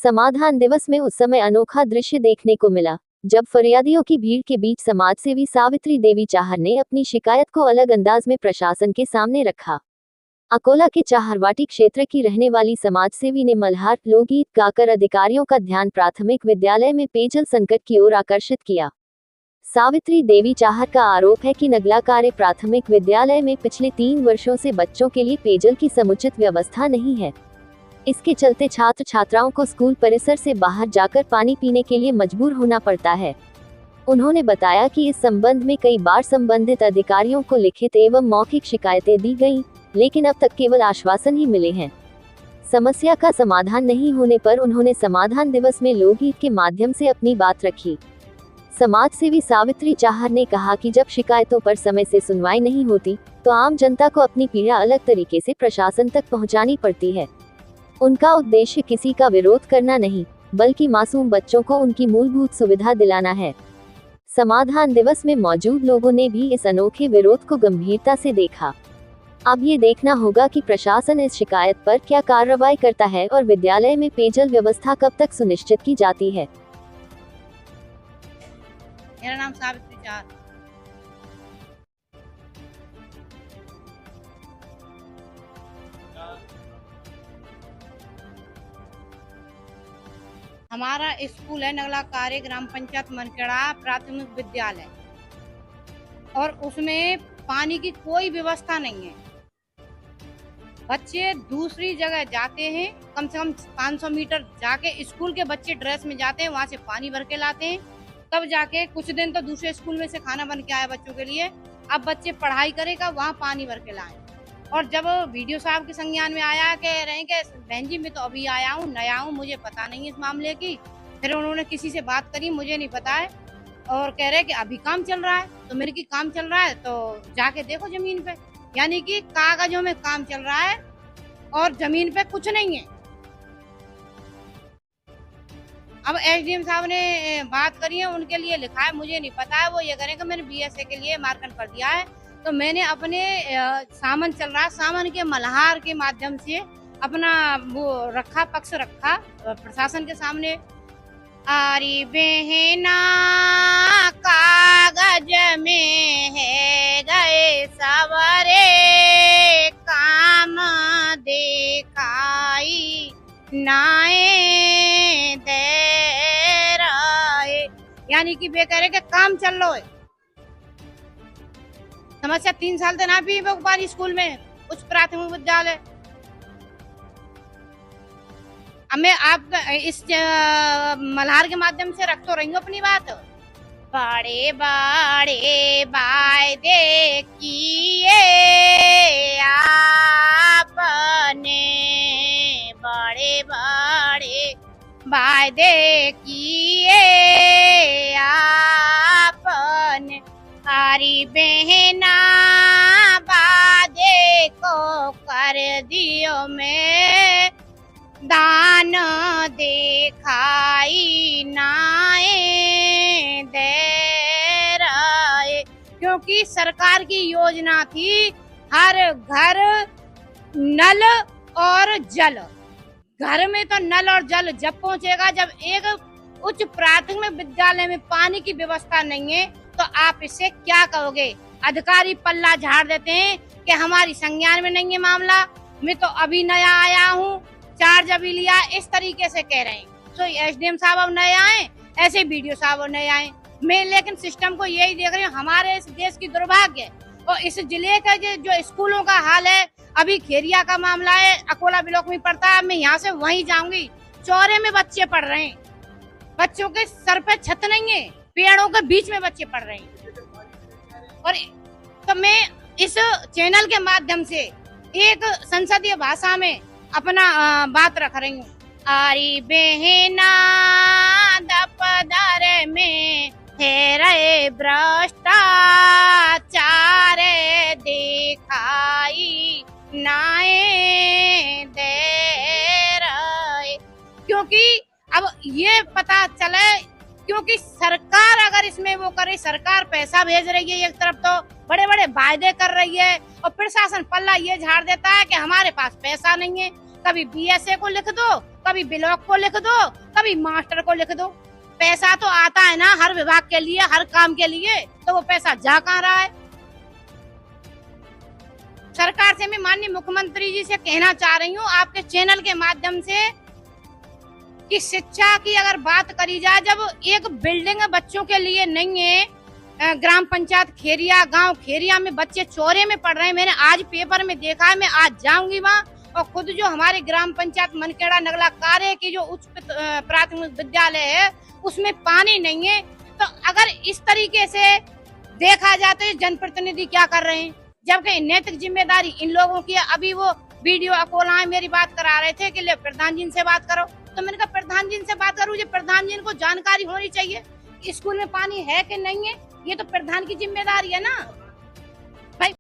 समाधान दिवस में उस समय अनोखा दृश्य देखने को मिला जब फरियादियों की भीड़ के बीच समाजसेवी सावित्री देवी चाहर ने अपनी शिकायत को अलग अंदाज में प्रशासन के सामने रखा। अकोला के चाहरवाटी क्षेत्र की रहने वाली समाजसेवी ने मल्हार लोकगीत गाकर अधिकारियों का ध्यान प्राथमिक विद्यालय में पेयजल संकट की ओर आकर्षित किया। सावित्री देवी चाहर का आरोप है कि नगला कार्य प्राथमिक विद्यालय में पिछले 3 वर्षों से बच्चों के लिए पेयजल की समुचित व्यवस्था नहीं है। इसके चलते छात्र छात्राओं को स्कूल परिसर से बाहर जाकर पानी पीने के लिए मजबूर होना पड़ता है। उन्होंने बताया कि इस संबंध में कई बार संबंधित अधिकारियों को लिखित एवं मौखिक शिकायतें दी गईं, लेकिन अब तक केवल आश्वासन ही मिले हैं। समस्या का समाधान नहीं होने पर उन्होंने समाधान दिवस में लोकगीत के माध्यम से अपनी बात रखी। समाजसेवी सावित्री चाहर ने कहा कि जब शिकायतों पर समय से सुनवाई नहीं होती तो आम जनता को अपनी पीड़ा अलग तरीके से प्रशासन तक पहुंचानी पड़ती है। उनका उद्देश्य किसी का विरोध करना नहीं, बल्कि मासूम बच्चों को उनकी मूलभूत सुविधा दिलाना है। समाधान दिवस में मौजूद लोगों ने भी इस अनोखे विरोध को गंभीरता से देखा। अब ये देखना होगा कि प्रशासन इस शिकायत पर क्या कार्रवाई करता है और विद्यालय में पेयजल व्यवस्था कब तक सुनिश्चित की जाती है। मेरा नाम सावित्री चाहर। हमारा स्कूल है नगला कार्य ग्राम पंचायत मनखेड़ा प्राथमिक विद्यालय, और उसमें पानी की कोई व्यवस्था नहीं है। बच्चे दूसरी जगह जाते हैं, कम से कम 500 मीटर जाके स्कूल के बच्चे ड्रेस में जाते हैं, वहां से पानी भर के लाते हैं, तब जाके कुछ दिन तो दूसरे स्कूल में से खाना बन के आया बच्चों के लिए। अब बच्चे पढ़ाई करेगा वहाँ पानी भर के लाए। और जब वीडियो साहब के संज्ञान में आया कह रहे हैं कि बहन जी मैं तो अभी आया हूँ, नया हूँ, मुझे पता नहीं इस मामले की। फिर उन्होंने किसी से बात करी, मुझे नहीं पता है, और कह रहे कि अभी काम चल रहा है। तो मेरे की काम चल रहा है तो जाके देखो जमीन पे, यानी कि कागजों में काम चल रहा है और जमीन पे कुछ नहीं है। अब एसडीएम साहब ने बात करी है, उनके लिए लिखा है, मुझे नहीं पता है। वो ये करें कि मैंने बीएसए के लिए मार्कन कर दिया है, तो मैंने अपने सामान चल रहा है, सामान के मल्हार के माध्यम से अपना वो रखा, पक्ष रखा प्रशासन के सामने। आरी बहना कागज में है गए सवरे, काम दिखाई नाए दे रहे, यानी कि वे कह रहे कि काम चल रहा है। समस्या 3 साल से ना भी पानी स्कूल में उच्च प्राथमिक विद्यालय। अब मैं आप इस मल्हार के माध्यम से रख तो रही हूँ अपनी बात। बड़े बड़े वायदे किए आपने, बड़े बड़े वायदे किए आपने, हरी बहना वादे को कर दियो मैं, दान दिखाई नाए दे रहे। क्योंकि सरकार की योजना थी हर घर नल और जल। घर में तो नल और जल जब पहुंचेगा जब एक उच्च प्राथमिक विद्यालय में पानी की व्यवस्था नहीं है, तो आप इससे क्या कहोगे। अधिकारी पल्ला झाड़ देते हैं कि हमारी संज्ञान में नहीं है मामला, मैं तो अभी नया आया हूँ, चार्ज अभी लिया, इस तरीके से कह रहे हैं। तो एसडीएम साहब अब नए आए, ऐसे बीडीओ साहब नए आए। मैं लेकिन सिस्टम को यही देख रही हूँ, हमारे इस देश की दुर्भाग्य और इस जिले का जो स्कूलों का हाल है। अभी खेरिया का मामला है, अकोला ब्लॉक में पड़ता है, मैं यहाँ से वहीं जाऊंगी। चौरे में बच्चे पढ़ रहे हैं, बच्चों के सर पे छत नहीं है, पेड़ों के बीच में बच्चे पढ़ रहे हैं। और तो मैं इस चैनल के माध्यम से एक संसदीय भाषा में अपना बात रख रही हूँ। आरी बहना दपदर में है रहे भ्रष्टाचार दिखाई नाए दे रहे। क्योंकि अब ये पता चले, क्योंकि सरकार अगर इसमें वो करे, सरकार पैसा भेज रही है एक तरफ, तो बड़े बड़े वायदे कर रही है, और प्रशासन पल्ला ये झाड़ देता है कि हमारे पास पैसा नहीं है। कभी बीएसए को लिख दो, कभी ब्लॉक को लिख दो, कभी मास्टर को लिख दो। पैसा तो आता है ना हर विभाग के लिए, हर काम के लिए, तो वो पैसा जा कहाँ रहा है? सरकार से मैं माननीय मुख्यमंत्री जी से कहना चाह रही हूँ आपके चैनल के माध्यम से कि शिक्षा की अगर बात करी जाए, जब एक बिल्डिंग बच्चों के लिए नहीं है, ग्राम पंचायत खेरिया, गांव खेरिया में बच्चे चौरे में पढ़ रहे हैं। मैंने आज पेपर में देखा है, मैं आज जाऊंगी वहाँ, और खुद जो हमारे ग्राम पंचायत मनखेड़ा नगला कार्य की जो उच्च प्राथमिक विद्यालय है उसमें पानी नहीं है। तो अगर इस तरीके से देखा जाए तो ये जनप्रतिनिधि क्या कर रहे हैं, जबकि नैतिक जिम्मेदारी इन लोगों की है। अभी वो वीडियो अकोला मेरी बात करा रहे थे कि ले प्रधान जी से बात करो, तो मैंने कहा प्रधान जी से बात करूँ, प्रधान जी को जानकारी होनी चाहिए स्कूल में पानी है कि नहीं है, ये तो प्रधान की जिम्मेदारी है ना।